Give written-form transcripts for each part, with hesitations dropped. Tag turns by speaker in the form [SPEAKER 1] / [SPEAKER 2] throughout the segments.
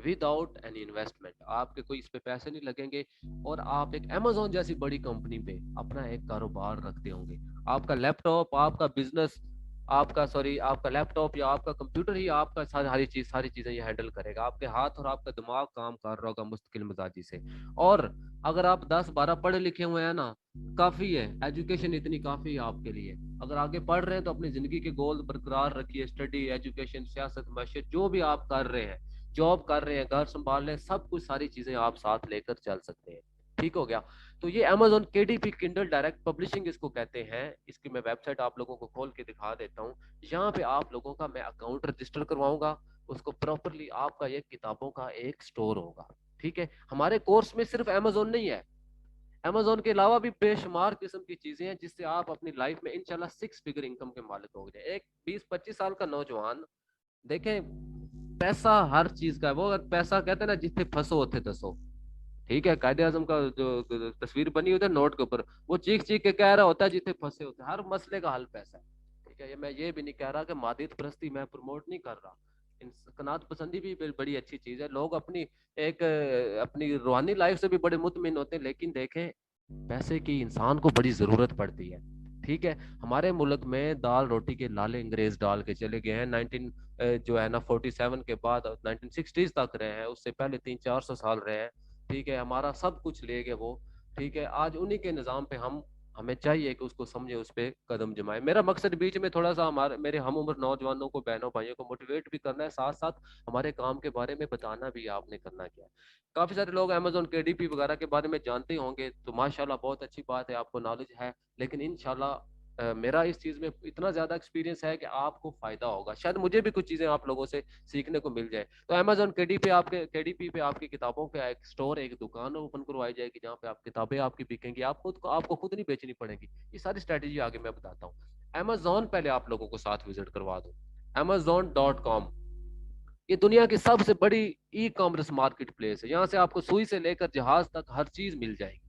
[SPEAKER 1] With out any investment. आपके कोई इस पे पैसे नहीं लगेंगे और आप एक अमेजोन जैसी बड़ी कंपनी पे अपना एक कारोबार रखते होंगे। आपका लैपटॉप, आपका बिजनेस, आपका सॉरी आपका लैपटॉप या आपका कंप्यूटर ही आपका सारी चीजें ये हैंडल करेगा। आपके हाथ और आपका दिमाग काम कर रहा होगा मुस्तकिल मिजाजी से। और अगर आप 10-12 पढ़े लिखे हुए हैं ना, काफी है, एजुकेशन इतनी काफी है आपके लिए। अगर आगे पढ़ रहे हैं तो अपनी जिंदगी के गोल बरकरार रखिए, स्टडी, एजुकेशन, सियासत, मैशत, जो भी आप कर रहे हैं, जॉब कर रहे हैं, घर संभाल रहे हैं, सब कुछ सारी चीजें आप साथ लेकर चल सकते हैं। ठीक हो गया। तो ये Amazon KDP Kindle direct publishing इसको कहते हैं। इसकी मैं वेबसाइट आप लोगों को खोल के दिखा देता हूँ। यहाँ पे आप लोगों का मैं अकाउंट रजिस्टर करवाऊंगा, उसको प्रॉपरली आपका ये किताबों का एक स्टोर होगा। ठीक है। हमारे कोर्स में सिर्फ Amazon नहीं है, Amazon के अलावा भी बेशुमार किस्म की चीजें हैं जिससे आप अपनी लाइफ में इंशाल्लाह 6 फिगर इनकम के मालिक हो गए। एक 20-25 साल का नौजवान, देखें, पैसा हर चीज का है। वो अगर पैसा कहते हैं ना, जिथे फंसो उथे दसो। ठीक है, कायदे आजम का जो तस्वीर बनी होती है नोट के ऊपर, वो चीख चीख के कह रहा होता है जिथे फंसे होते हैं। हर मसले का हल पैसा है। ठीक है, ये मैं ये भी नहीं कह रहा कि मादियत परस्ती मैं प्रमोट नहीं कर रहा। कनात पसंदी भी बड़ी अच्छी चीज है। लोग अपनी एक अपनी रूहानी लाइफ से भी बड़े मुतमिन होते हैं, लेकिन देखें, पैसे की इंसान को बड़ी जरूरत पड़ती है। ठीक है। हमारे मुल्क में दाल रोटी के लाले अंग्रेज डाल के चले गए हैं। 19 जो है ना 47 के बाद 1960s तक रहे हैं, उससे पहले 300-400 साल रहे हैं। ठीक है, हमारा सब कुछ ले गए वो। ठीक है, आज उन्हीं के निज़ाम पे हमें चाहिए कि उसको समझे, उस पे कदम जमाए। मेरा मकसद बीच में थोड़ा सा हमारे मेरे हम उम्र नौजवानों को, बहनों भाइयों को मोटिवेट भी करना है, साथ साथ हमारे काम के बारे में बताना भी है आपने करना क्या है। काफी सारे लोग अमेजोन KDP वगैरह के बारे में जानते होंगे, तो माशाल्लाह बहुत अच्छी बात है, आपको नॉलेज है। लेकिन इंशाल्लाह मेरा इस चीज में इतना ज्यादा एक्सपीरियंस है कि आपको फायदा होगा, शायद मुझे भी कुछ चीजें आप लोगों से सीखने को मिल जाए। तो अमेजोन KDP पे आपकी किताबों का एक स्टोर, एक दुकान ओपन करवाई जाएगी जहाँ पे आप किताबें आपकी बिकेंगी, आपको खुद नहीं बेचनी पड़ेगी। ये सारी स्ट्रेटेजी आगे मैं बताता हूँ। अमेजोन पहले आप लोगों को साथ विजिट करवा दो, Amazon.com। ये दुनिया की सबसे बड़ी ई कॉमर्स मार्केट प्लेस है। यहाँ से आपको सुई से लेकर जहाज तक हर चीज मिल जाएगी।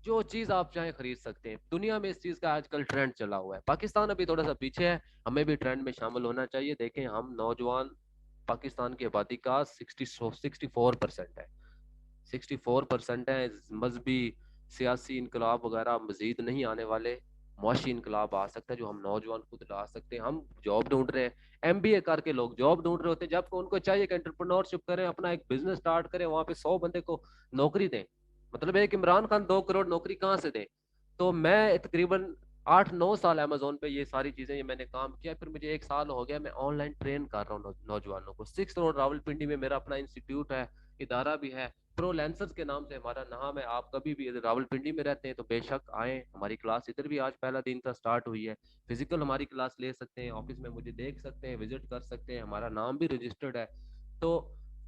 [SPEAKER 1] जो चीज आप चाहें खरीद सकते हैं। दुनिया में इस चीज का आजकल ट्रेंड चला हुआ है। पाकिस्तान अभी थोड़ा सा पीछे है, हमें भी ट्रेंड में शामिल होना चाहिए। देखें, हम नौजवान, पाकिस्तान की आबादी का 64% है। 64% है। मजहबी सियासी इनकलाब वगैरह मजीद नहीं आने वाले। मुआशी इनकलाब आ सकता है जो हम नौजवान खुद ला सकते हैं। हम जॉब ढूंढ रहे हैं, MBA करके लोग जॉब ढूंढ रहे होते हैं, जबकि उनको चाहिए कि एंटरप्रेन्योरशिप करें, अपना एक बिजनेस स्टार्ट करें, वहां पे 100 बंदे को नौकरी दें। मतलब एक इमरान खान 2 करोड़ नौकरी कहाँ से दे। तो मैं तकरीबन 8-9 साल अमेजोन पे ये सारी चीजें ये मैंने काम किया। फिर मुझे 1 साल हो गया, मैं ऑनलाइन ट्रेन कर रहा हूँ नौजवानों को। 6 रोड रावलपिंडी में मेरा अपना इंस्टीट्यूट है, इदारा भी है, प्रो लेंसर्स के नाम से हमारा नाम है। आप कभी भी इधर रावलपिंडी में रहते हैं तो बेशक आए, हमारी क्लास इधर भी आज पहला दिन का स्टार्ट हुई है। फिजिकल हमारी क्लास ले सकते हैं, ऑफिस में मुझे देख सकते हैं, विजिट कर सकते हैं, हमारा नाम भी रजिस्टर्ड है। तो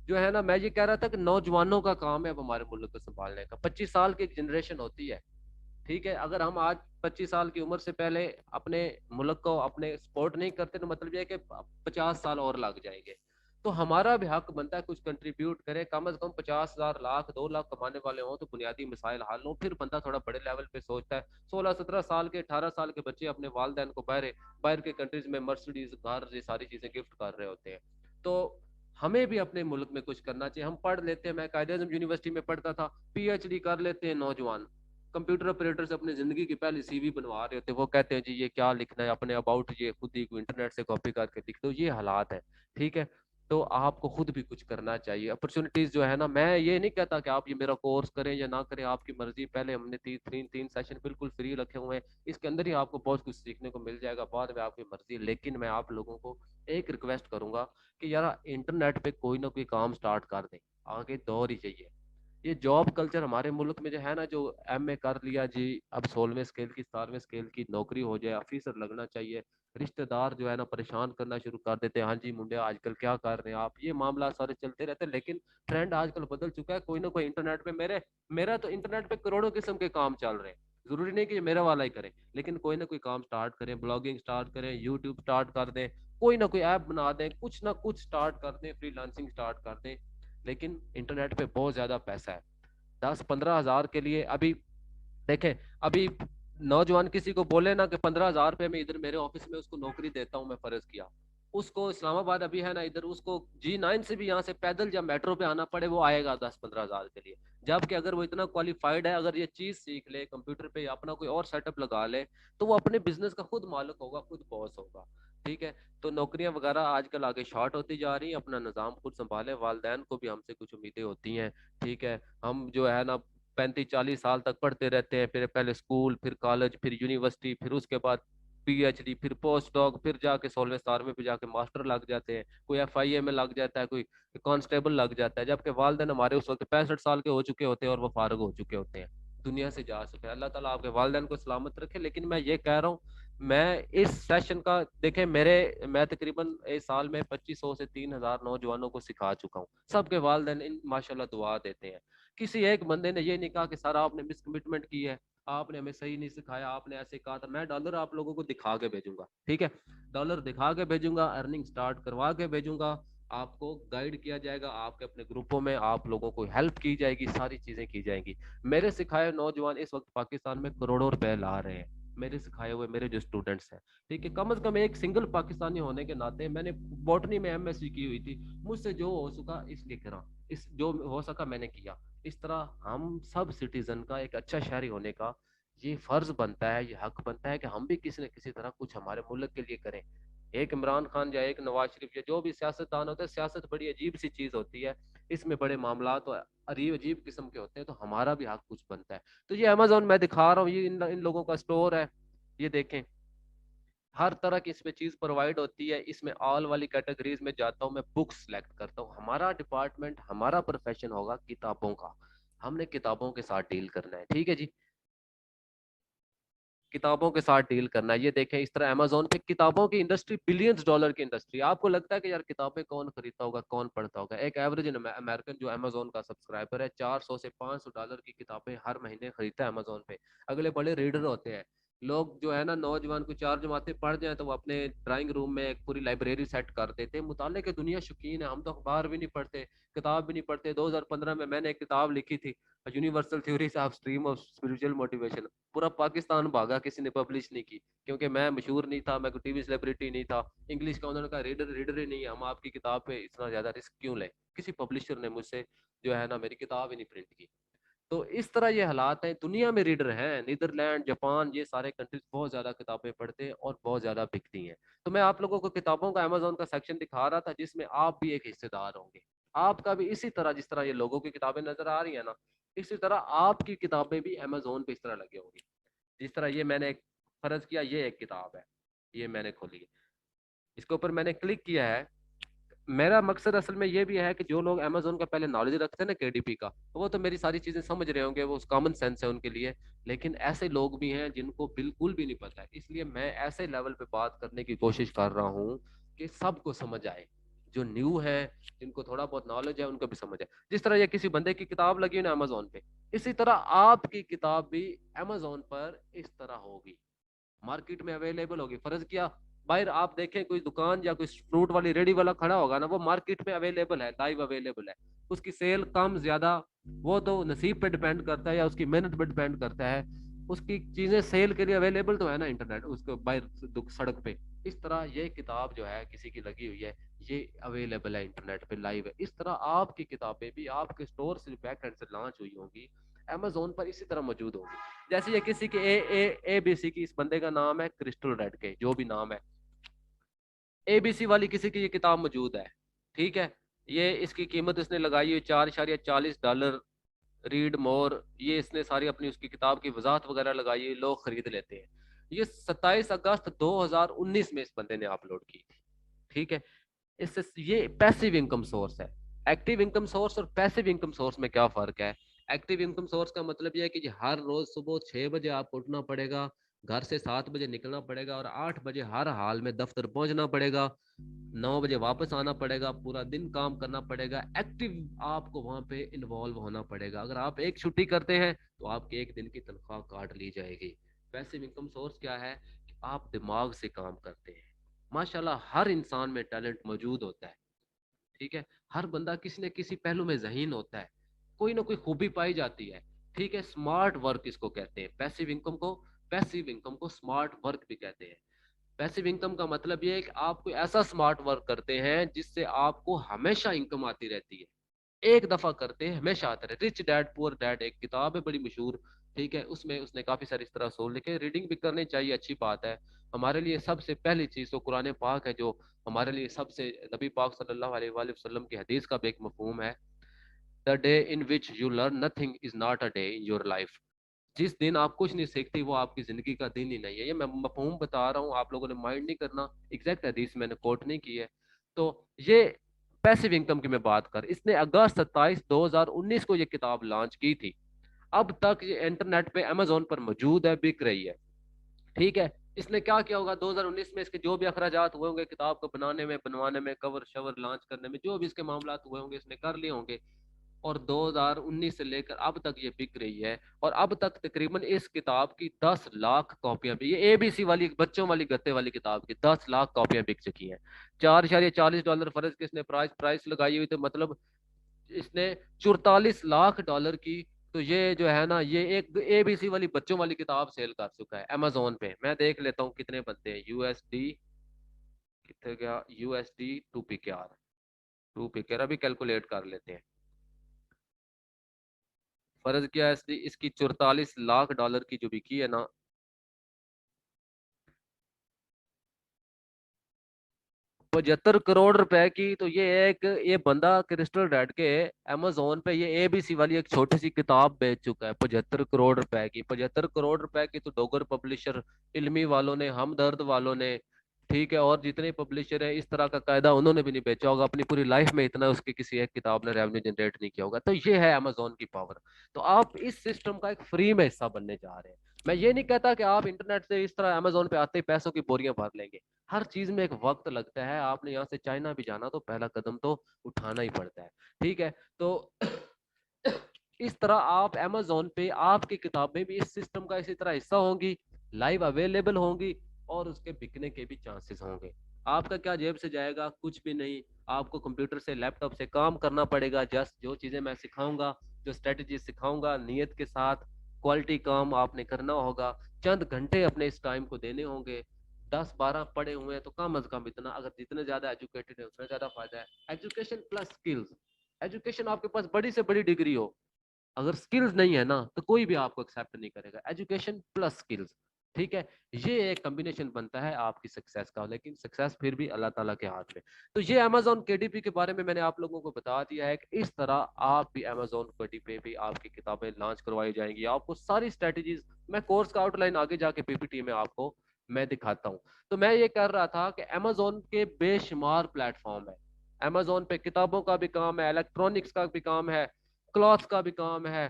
[SPEAKER 1] जो है ना, मैं ये कह रहा था कि नौजवानों का काम है अब हमारे मुल्क को संभालने का। 25 साल की एक जनरेशन होती है। ठीक है, अगर हम आज 25 साल की उम्र से पहले अपने मुल्क को अपने सपोर्ट नहीं करते तो मतलब ये है कि 50 साल और लग जाएंगे। तो हमारा भी हक बनता है कुछ कंट्रीब्यूट करे, कम से कम 50,000, लाख, 2 लाख कमाने वाले हों तो बुनियादी मसाइल हल हों, फिर बंदा थोड़ा बड़े लेवल पे सोचता है। 16-17 साल के, 18 साल के बच्चे अपने वालदेन को बाहर बाहर के कंट्रीज में मर्सिडीज कार, ये सारी चीजें गिफ्ट कर रहे होते हैं। तो हमें भी अपने मुल्क में कुछ करना चाहिए। हम पढ़ लेते हैं, मैं कायदे आज़म यूनिवर्सिटी में पढ़ता था, PhD कर लेते हैं नौजवान, कंप्यूटर ऑपरेटर से अपनी जिंदगी की पहली CV बनवा रहे होते हैं। वो कहते हैं जी ये क्या लिखना है, अपने अबाउट ये खुद ही इंटरनेट से कॉपी करके लिख दो। ये हालात है। ठीक है। तो आपको खुद भी कुछ करना चाहिए। अपॉर्चुनिटीज जो है ना, मैं ये नहीं कहता कि आप ये मेरा कोर्स करें या ना करें, आपकी मर्जी। पहले हमने तीन सेशन बिल्कुल फ्री रखे हुए हैं, इसके अंदर ही आपको बहुत कुछ सीखने को मिल जाएगा, बाद में आपकी मर्जी। लेकिन मैं आप लोगों को एक रिक्वेस्ट करूंगा कि यार इंटरनेट पे कोई ना कोई काम स्टार्ट कर दें, आगे दौर ही चाहिए। ये जॉब कल्चर हमारे मुल्क में जो है ना, जो MA कर लिया जी, अब 16वें स्केल की 17वें स्केल की नौकरी हो जाए, ऑफिसर लगना चाहिए, रिश्तेदार जो है ना परेशान करना शुरू कर देते हैं, हाँ जी मुंडे आजकल क्या कर रहे हैं आप, ये मामला सारे चलते रहते हैं। लेकिन ट्रेंड आजकल बदल चुका है। कोई ना कोई इंटरनेट पे मेरा तो इंटरनेट पे करोड़ों किस्म के काम चल रहे हैं। जरूरी नहीं कि ये मेरा वाला ही करें, लेकिन कोई ना कोई काम स्टार्ट करें, ब्लॉगिंग स्टार्ट करें, यूट्यूब स्टार्ट कर दें, कोई ना कोई ऐप बना दें, कुछ ना कुछ स्टार्ट कर दें, फ्रीलांसिंग स्टार्ट कर दें। लेकिन इंटरनेट पे बहुत ज्यादा पैसा है। 10-15 हजार के लिए अभी देखें, अभी नौजवान किसी को बोले ना कि 15 हजार रुपये में इधर मेरे ऑफिस में उसको नौकरी देता हूं मैं, फर्ज किया, اس کو اسلام آباد ابھی ہے نا ادھر، اس کو G9 سے بھی یہاں سے پیدل یا میٹرو پہ آنا پڑے وہ آئے گا 10-15 ہزار کے لیے. جبکہ اگر وہ اتنا کوالیفائڈ ہے، اگر یہ چیز سیکھ لے کمپیوٹر پہ یا اپنا کوئی اور سیٹ اپ لگا لے، تو وہ اپنے بزنس کا خود مالک ہوگا، خود باس ہوگا. ٹھیک ہے. تو نوکریاں وغیرہ آج کل آگے شارٹ ہوتی جا رہی ہیں. اپنا نظام خود سنبھالے. والدین کو بھی ہم سے کچھ امیدیں ہوتی ہیں. ٹھیک ہے. ہم جو ہے نا 35-40 سال تک پڑھتے رہتے ہیں، پھر پہلے اسکول، پھر کالج، پھر یونیورسٹی، پھر اس کے بعد PhD، پھر پوسٹ ڈاک، پھر جا کے 16ویں 17ویں پہ جا کے ماسٹر لگ جاتے ہیں. کوئی FIA میں لگ جاتا ہے، کوئی کانسٹیبل لگ جاتا ہے. جبکہ والدین ہمارے اس وقت 65 سال کے ہو چکے ہوتے ہیں اور وہ فارغ ہو چکے ہوتے ہیں، دنیا سے جا چکے ہیں. اللہ تعالیٰ آپ کے والدین کو سلامت رکھے. لیکن میں یہ کہہ رہا ہوں، میں اس سیشن کا دیکھیں، میں تقریباً اس سال میں 2500 سے 3000 نوجوانوں کو سکھا چکا ہوں. سب کے والدین ماشاءاللہ دعا دیتے ہیں. کسی ایک بندے نے یہ نہیں کہا کہ سر آپ نے مس کمٹمنٹ کی ہے، آپ نے ہمیں صحیح نہیں سکھایا، آپ نے ایسے کہا تھا. میں ڈالر آپ لوگوں کو دکھا کے بھیجوں گا. ٹھیک ہے. ڈالر دکھا کے بھیجوں گا، ارننگ سٹارٹ کروا کے بھیجوں گا. آپ کو گائیڈ کیا جائے گا، آپ کے اپنے گروپوں میں آپ لوگوں کو ہیلپ کی جائے گی، ساری چیزیں کی جائیں گی. میرے سکھائے نوجوان اس وقت پاکستان میں کروڑوں روپے لا رہے ہیں، میرے سکھائے ہوئے میرے جو اسٹوڈنٹس ہیں. ٹھیک ہے. کم از کم ایک سنگل پاکستانی ہونے کے ناطے میں نے بوٹنی میں MSc کی ہوئی تھی، مجھ سے جو ہو سکا اس کے کرا، اس جو ہو سکا میں نے کیا. اس طرح ہم سب سٹیزن کا ایک اچھا شہری ہونے کا یہ فرض بنتا ہے، یہ حق بنتا ہے کہ ہم بھی کسی نہ کسی طرح کچھ ہمارے ملک کے لیے کریں. ایک عمران خان یا ایک نواز شریف یا جو بھی سیاستدان ہوتا ہے، سیاست بڑی عجیب سی چیز ہوتی ہے، اس میں بڑے معاملات عجیب عجیب قسم کے ہوتے ہیں. تو ہمارا بھی حق کچھ بنتا ہے. تو یہ Amazon میں دکھا رہا ہوں، یہ ان لوگوں کا اسٹور ہے. یہ دیکھیں، ہر طرح کی اس میں چیز پرووائڈ ہوتی ہے. اس میں آل والی کیٹیگریز میں جاتا ہوں، میں بکس سلیکٹ کرتا ہوں. ہمارا ڈپارٹمنٹ، ہمارا پروفیشن ہوگا کتابوں کا. ہم نے کتابوں کے ساتھ ڈیل کرنا ہے. ٹھیک ہے جی. کتابوں کے ساتھ ڈیل کرنا ہے. یہ دیکھیں اس طرح Amazon پہ کتابوں کی انڈسٹری، $بلینز کی انڈسٹری. آپ کو لگتا ہے کہ یار کتابیں کون خریدتا ہوگا، کون پڑھتا ہوگا؟ ایک ایوریج امریکن جو Amazon کا سبسکرائبر ہے، $400 سے $500 کی کتابیں ہر مہینے خریدتا ہے Amazon پہ. اگلے بڑے ریڈر ہوتے ہیں لوگ جو ہے نا. نوجوان کو 4 جماعتیں پڑھ جائیں تو وہ اپنے ڈرائنگ روم میں ایک پوری لائبریری سیٹ کر دیتے ہیں. مطالعے کے دنیا شوقین ہے. ہم تو اخبار بھی نہیں پڑھتے، کتاب بھی نہیں پڑھتے. 2015 میں نے ایک کتاب لکھی تھی، universal theories of stream of spiritual motivation. پورا پاکستان بھاگا، کسی نے پبلش نہیں کی، کیونکہ میں مشہور نہیں تھا، میں کوئی TV سیلیبریٹی نہیں تھا. انگلش کا انہوں نے کہا ریڈر ہی نہیں ہے، ہم آپ کی کتاب پہ اتنا زیادہ رسک کیوں لیں. کسی پبلشر نے مجھ سے جو ہے نا میری کتاب ہی نہیں پرنٹ کی. تو اس طرح یہ حالات ہیں. دنیا میں ریڈر ہیں، نیدرلینڈ، جاپان، یہ سارے کنٹریز بہت زیادہ کتابیں پڑھتے ہیں اور بہت زیادہ بکتی ہیں. تو میں آپ لوگوں کو کتابوں کا Amazon کا سیکشن دکھا رہا تھا، جس میں آپ بھی ایک حصے دار ہوں گے. آپ کا بھی اسی طرح، جس طرح یہ لوگوں کی کتابیں نظر آ رہی ہیں نا، اسی طرح آپ کی کتابیں بھی Amazon پہ اس طرح لگے ہوں گی. جس طرح یہ میں نے ایک فرض کیا، یہ ایک کتاب ہے، یہ میں نے کھولی ہے، اس کے اوپر میں نے کلک کیا ہے. میرا مقصد اصل میں یہ بھی ہے کہ جو لوگ Amazon کا پہلے نالج رکھتے ہیں نا KDP کا، وہ تو میری ساری چیزیں سمجھ رہے ہوں گے، وہ کامن سینس ہے ان کے لیے. لیکن ایسے لوگ بھی ہیں جن کو بالکل بھی نہیں پتا ہے. اس لیے میں ایسے لیول پہ بات کرنے کی کوشش کر رہا ہوں کہ سب کو سمجھ آئے. جو نیو ہے، جن کو تھوڑا بہت نالج ہے، ان کو بھی سمجھ آئے. جس طرح یہ کسی بندے کی کتاب لگی نا Amazon پہ، اسی طرح آپ کی کتاب بھی Amazon پر اس طرح ہوگی، مارکیٹ میں اویلیبل ہوگی. فرض کیا باہر آپ دیکھیں کوئی دکان یا کوئی فروٹ والی ریڈی والا کھڑا ہوگا نا، وہ مارکیٹ میں اویلیبل ہے، لائیو اویلیبل ہے. اس کی سیل کم زیادہ وہ تو نصیب پہ ڈیپینڈ کرتا ہے یا اس کی محنت پہ ڈیپینڈ کرتا ہے. اس کی چیزیں سیل کے لیے اویلیبل تو ہے نا انٹرنیٹ، اس کو باہر سڑک پہ. اس طرح یہ کتاب جو ہے کسی کی لگی ہوئی ہے، یہ اویلیبل ہے انٹرنیٹ پہ، لائیو ہے. اس طرح آپ کی کتابیں بھی آپ کے اسٹور سے بیک اینڈ سے لانچ ہوئی ہوں گی، Amazon پر اسی طرح موجود ہوگی. جیسے یہ کسی کے ABC کی، اس بندے کا نام ہے کرسٹل ریڈ کے، جو بھی نام ہے، ABC والی کسی کی یہ کتاب موجود ہے. ٹھیک ہے. یہ اس کی قیمت اس نے لگائی ہوئی $4.40. ریڈ مور، یہ اس نے ساری اپنی اس کی کتاب کی وضاحت وغیرہ لگائی ہے، لوگ خرید لیتے ہیں. یہ 27 اگست 2019 میں اس بندے نے اپلوڈ کی تھی. ٹھیک ہے. اس سے یہ پیسیو انکم سورس ہے. ایکٹیو انکم سورس اور پیسیو انکم سورس میں کیا فرق ہے؟ ایکٹیو انکم سورس کا مطلب یہ ہے کہ ہر روز صبح 6 بجے آپ کو اٹھنا پڑے گا، گھر سے 7 بجے نکلنا پڑے گا اور 8 بجے ہر حال میں دفتر پہنچنا پڑے گا، 9 بجے واپس آنا پڑے گا، پورا دن کام کرنا پڑے گا. ایکٹیو آپ کو وہاں پہ انوالو ہونا پڑے گا. اگر آپ ایک چھٹی کرتے ہیں تو آپ کے ایک دن کی تنخواہ کاٹ لی جائے گی. پیسیو انکم سورس کیا ہے کہ آپ دماغ سے کام کرتے ہیں. ماشاءاللہ ہر انسان میں ٹیلنٹ موجود ہوتا ہے. ٹھیک ہے. ہر بندہ کسی نہ کسی پہلو میں ذہین ہوتا ہے، کوئی نہ کوئی خوبی پائی جاتی ہے. ٹھیک ہے. اسمارٹ ورک اس کو کہتے ہیں، پیسیو انکم کو اسمارٹ ورک بھی کہتے ہیں. पैसिव इनकम का मतलब ये है कि आप कोई ऐसा स्मार्ट वर्क करते हैं जिससे आपको हमेशा इनकम आती रहती है, एक दफा करते हैं हमेशा आता रहे। रिच डैड पुअर डैड एक किताब है बड़ी मशहूर, ठीक है, उसमें उसने काफी सारी इस तरह सोल लिखे। रीडिंग भी करनी चाहिए, अच्छी बात है। हमारे लिए सबसे पहली चीज तो कुरान पाक है, जो हमारे लिए सबसे, नबी पाक सल्लल्लाहु अलैहि वसल्लम की हदीस का भी एक मफहूम है, the day in which you learn nothing is not a day in your life. जिस दिन आप कुछ नहीं सीखती वो आपकी जिंदगी का दिन ही नहीं है। ये मैं मफहूम बता रहा हूँ, आप लोगों ने माइंड नहीं करना, एग्जैक्ट हदीस मैंने कोट नहीं की है। तो ये पैसिव इनकम की मैं बात कर, इसने अगस्त 27 2019 को ये किताब लॉन्च की थी। अब तक ये इंटरनेट पे अमेजोन पर मौजूद है, बिक रही है, ठीक है। इसने क्या किया होगा 2019 में, इसके जो भी अखराजात हुए होंगे किताब को बनाने में, बनवाने में, कवर शवर लॉन्च करने में, जो भी इसके मामला हुए होंगे इसने कर लिए होंगे। और 2019 से लेकर अब तक ये बिक रही है। और अब तक तकरीबन इस किताब की 10 लाख कॉपियां भी, ये एबीसी वाली बच्चों वाली गत्ते वाली किताब की 10 लाख कॉपियां बिक चुकी हैं। $4.40 फर्ज के इसने प्राइस प्राइस लगाई हुई, तो मतलब इसने $44 लाख की, तो ये जो है ना, ये एक एबीसी वाली बच्चों वाली किताब सेल कर चुका है अमेजोन पे। मैं देख लेता हूँ कितने बनते हैं यूएसडी, कितने गया यूएसडी टू पी के आर अभी कैलकुलेट कर लेते हैं। फर्ज किया है इसकी $44 लाख की जो बिकी है ना, 75 करोड़ रुपए की। तो ये एक, ये बंदा क्रिस्टल रेड के अमेजोन पे ये एबीसी वाली एक छोटी सी किताब बेच चुका है 75 करोड़ रुपए की। 75 करोड़ रुपए की तो डोगर पब्लिशर, इल्मी वालों ने, हमदर्द वालों ने, ठीक है, और जितने पब्लिशर है इस तरह का कायदा उन्होंने भी नहीं बेचा होगा अपनी पूरी लाइफ में, इतना उसकी किसी एक किताब ने रेवेन्यू जनरेट नहीं किया होगा। तो ये है अमेजोन की पावर। तो आप इस सिस्टम का एक फ्री में हिस्सा बनने जा रहे हैं। मैं ये नहीं कहता कि आप इंटरनेट से इस तरह अमेजोन पे आते ही पैसों की बोरियां भर लेंगे। हर चीज में एक वक्त लगता है। आपने यहाँ से चाइना भी जाना तो पहला कदम तो उठाना ही पड़ता है, ठीक है। तो इस तरह आप अमेजोन पे आपकी किताबें भी इस सिस्टम का इसी तरह हिस्सा होंगी, लाइव अवेलेबल होंगी, और उसके बिकने के भी चांसेस होंगे। आपका क्या जेब से जाएगा, कुछ भी नहीं। आपको कंप्यूटर से, लैपटॉप से काम करना पड़ेगा। जस्ट जो चीजें मैं सिखाऊंगा, जो स्ट्रेटजी सिखाऊंगा, नियत के साथ क्वालिटी काम आपने करना होगा। चंद घंटे अपने इस टाइम को देने होंगे। 10 12 पढ़े हुए हैं तो कम अज कम इतना, अगर जितने ज्यादा एजुकेटेड है उतना ज्यादा फायदा है। एजुकेशन प्लस स्किल्स, एजुकेशन आपके पास बड़ी से बड़ी डिग्री हो, अगर स्किल्स नहीं है ना तो कोई भी आपको एक्सेप्ट नहीं करेगा। एजुकेशन प्लस स्किल्स, ठीक है, ये एक कॉम्बिनेशन बनता है आपकी सक्सेस का। लेकिन सक्सेस फिर भी अल्लाह ताला के हाथ में। तो ये अमेजोन केडीपी के बारे में मैंने आप लोगों को बता दिया है कि इस तरह आप भी अमेजोन केडीपी पे भी आपकी किताबें लॉन्च करवाई जाएंगी। आपको सारी स्ट्रेटेजीज, मैं कोर्स का आउटलाइन आगे जाके पीपीटी में आपको मैं दिखाता हूँ। तो मैं ये कर रहा था कि अमेजोन के बेशुमार प्लेटफॉर्म है। अमेजोन पे किताबों का भी काम है, इलेक्ट्रॉनिक्स का भी काम है, क्लॉथ का भी काम है,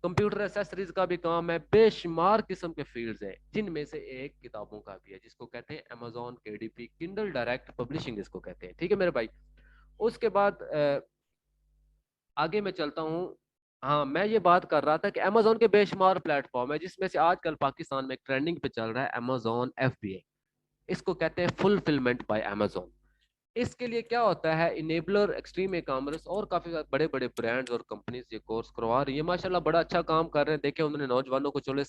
[SPEAKER 1] कंप्यूटर एसेसरीज का भी काम है। बेशुमार किस्म के फील्ड्स हैं, जिनमें से एक किताबों का भी है, जिसको कहते हैं Amazon KDP, Kindle direct publishing इसको कहते हैं, ठीक है मेरे भाई। उसके बाद आगे मैं चलता हूँ। हाँ, मैं ये बात कर रहा था कि अमेजोन के बेशुमार प्लेटफॉर्म है, जिसमें से आजकल पाकिस्तान में एक ट्रेंडिंग पे चल रहा है अमेजोन एफबीए। इसको कहते हैं फुलफिलमेंट बाय अमेजोन। इसके लिए क्या होता है, इनेबलर, एक्सट्रीम ई कॉमर्स और काफी बड़े बड़े ब्रांड्स और कंपनीज ये कोर्स करवा रही है। माशाल्लाह बड़ा अच्छा काम कर रहे हैं। देखे उन्होंने नौजवानों को, चलो